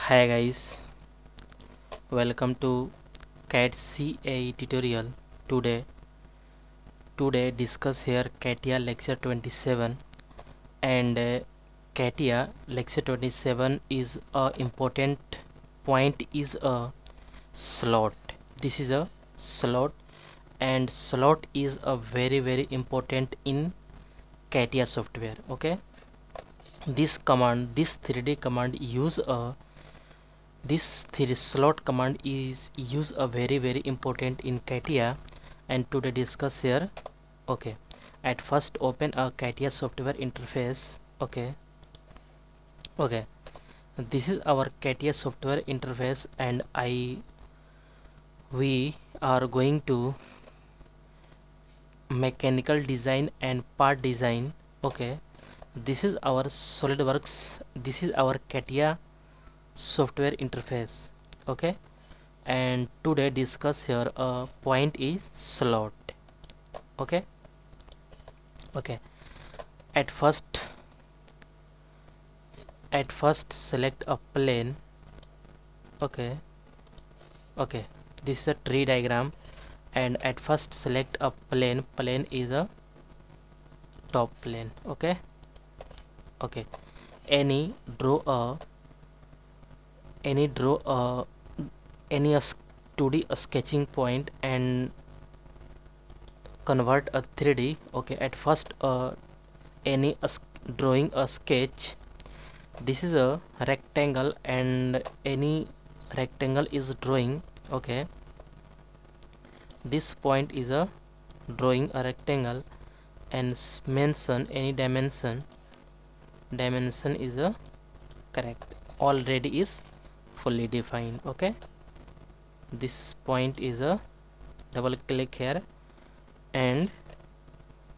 Hi guys, welcome to CAD CA tutorial. Today discuss here CATIA lecture 27 and CATIA lecture 27 is a important point is a slot. This is a slot and slot is a very important in CATIA software. Okay, this 3D command use a this 3 slot command is use a very important in CATIA and today discuss here. Okay, at first open a CATIA software interface. Okay, this is our CATIA software interface and we are going to mechanical design and part design. Okay, this is our SOLIDWORKS, this is our CATIA software interface. Okay, and today discuss here a point is slot. Okay, at first select a plane. Okay, this is a tree diagram and at first select a plane is a top plane. Okay, any draw a 2D sketching point and convert a 3D. Okay, at first drawing a sketch. This is a rectangle and any rectangle is drawing. Okay, this point is a drawing a rectangle and mention any dimension is a correct, already is fully defined. Okay, this point is a double click here and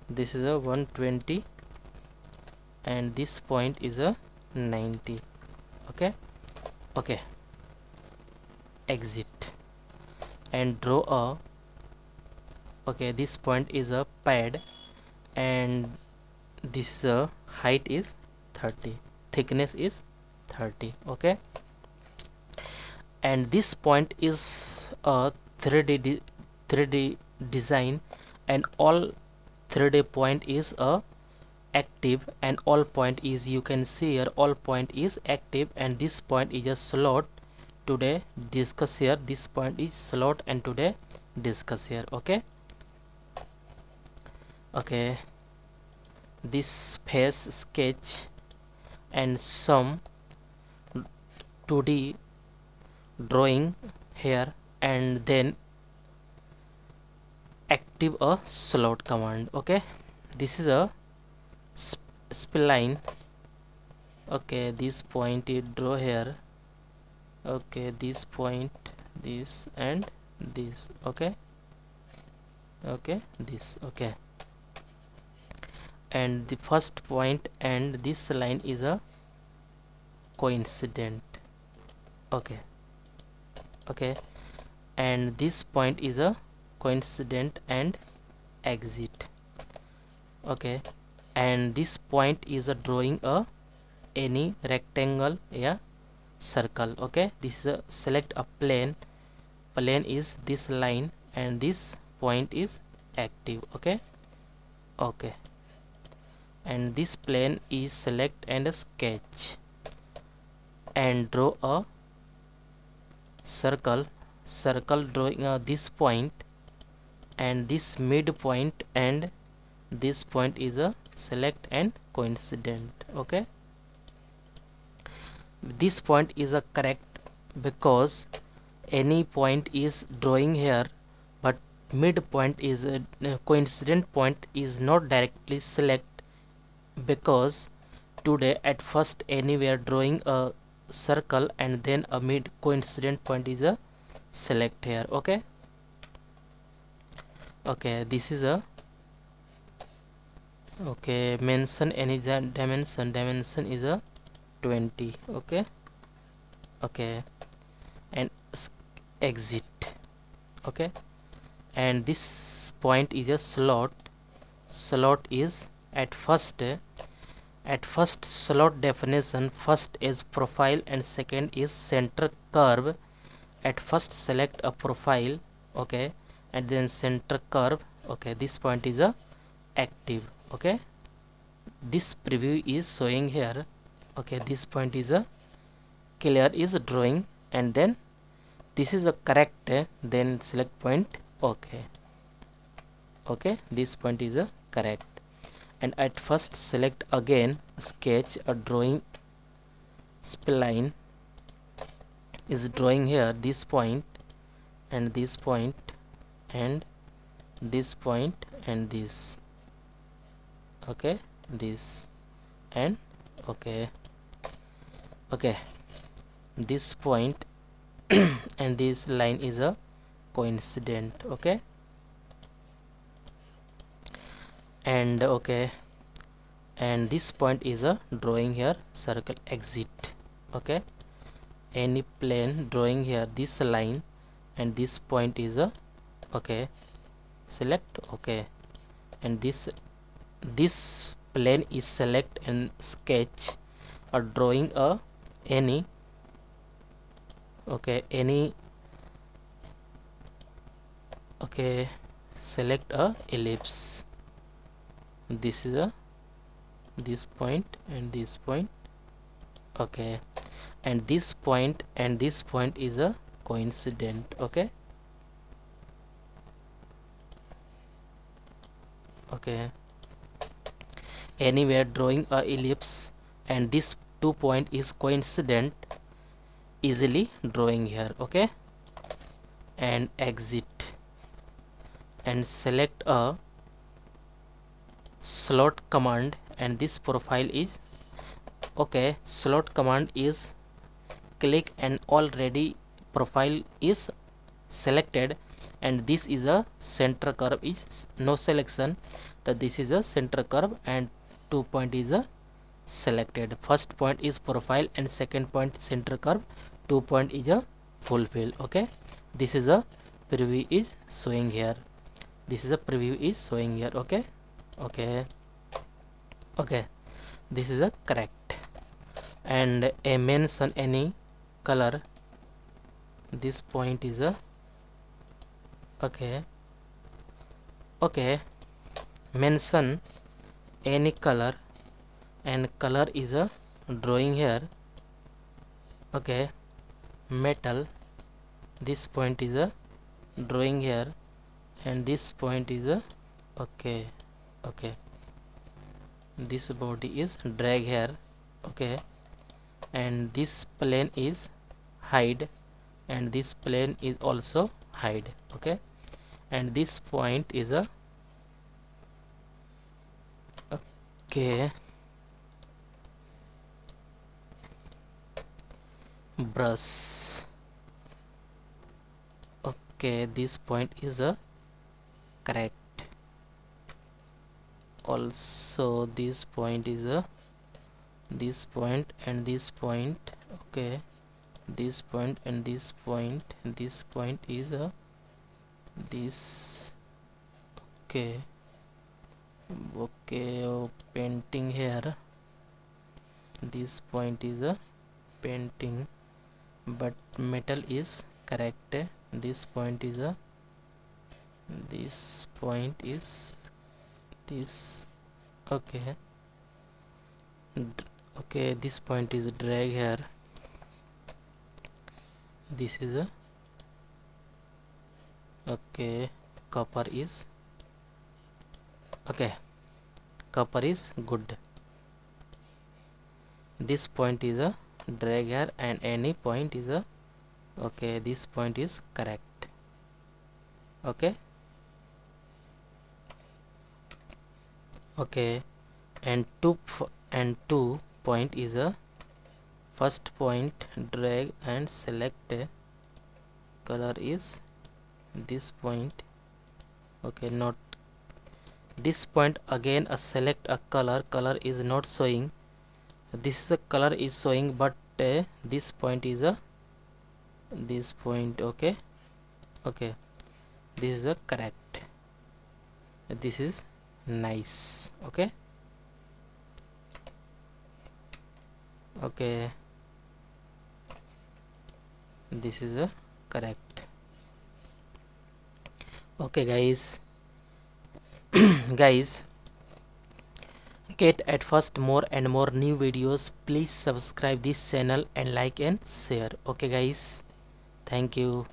this is a 120 and this point is a 90. Okay, exit and draw a. Okay, this point is a pad and this is a height is 30, thickness is 30. Okay, and this point is a 3D design and all 3D point is a active and all point is, you can see here, all point is active and this point is a slot. Today discuss here this point is slot and today discuss here. Okay, this face sketch and some 2D drawing here and then active a slot command. Okay, this is a spline. Okay, this point is draw here. Okay, this point, this and this. Okay, this. Okay, and the first point and this line is a coincident. Okay, and this point is a coincident and exit. Okay, and this point is a drawing a any rectangle, yeah, circle. Okay, this is a select a plane is this line and this point is active. Okay, and this plane is select and sketch and draw a circle drawing this point and this midpoint and this point is a select and coincident. Okay, this point is a correct because any point is drawing here but midpoint is a coincident point is not directly select because today at first anywhere drawing a circle and then a mid coincident point is a select here. Okay, this is a mention any dimension is a 20. Okay, and exit. Okay, and this point is a slot is at first At first slot definition, first is profile and second is center curve. At first select a profile, okay, and then center curve, okay. This point is a active, okay. This preview is showing here, okay. This point is a clear is drawing, and then this is a correct, then select point, okay, okay. This point is a correct. And at first select again sketch a drawing spline is drawing here this point and this point and this point and this, okay, this and okay, okay. This point and this line is a coincident, okay. And okay, and this point is a drawing here circle exit, okay. Any plane drawing here this line and this point is a okay, select, okay. And this plane is select and sketch or drawing a any, okay, any, okay. Select a ellipse. This is a this point and this point, okay. And this point and this point is a coincident, okay, okay. Anywhere drawing a ellipse and this 2 point is coincident, easily drawing here, okay. And exit and select a slot command, and this profile is okay. Slot command is click and already profile is selected, and this is a center curve is no selection, that this is a center curve and 2 point is a selected. First point is profile and second point center curve, 2 point is a fulfill, okay. This is a preview is showing here, this is a preview is showing here, okay, okay, okay. This is a correct. And a mention any color, this point is a okay, okay. Mention any color and color is a drawing here, okay. Metal, this point is a drawing here and this point is a okay, okay. This body is drag here, okay. And this plane is hide and this plane is also hide, okay. And this point is a okay, brush, okay. This point is a correct, also this point is a this point and this point, okay. This point and this point and this point is a this, okay, okay. Oh, painting here, this point is a painting but metal is correct. This point is a this point is this, okay. Okay, this point is drag here, this is a okay. Copper is okay, copper is good. This point is a drag here and any point is a okay. This point is correct, okay, okay. And 2 point is a first point drag and select color is this point, okay. Not this point again a select a color, color is not showing, this is a color is showing but this point is a this point, okay, okay. This is a correct, this is nice, okay. Okay, this is correct. Okay guys, guys, get at first more and more new videos. Please subscribe this channel and like and share. Okay guys, thank you.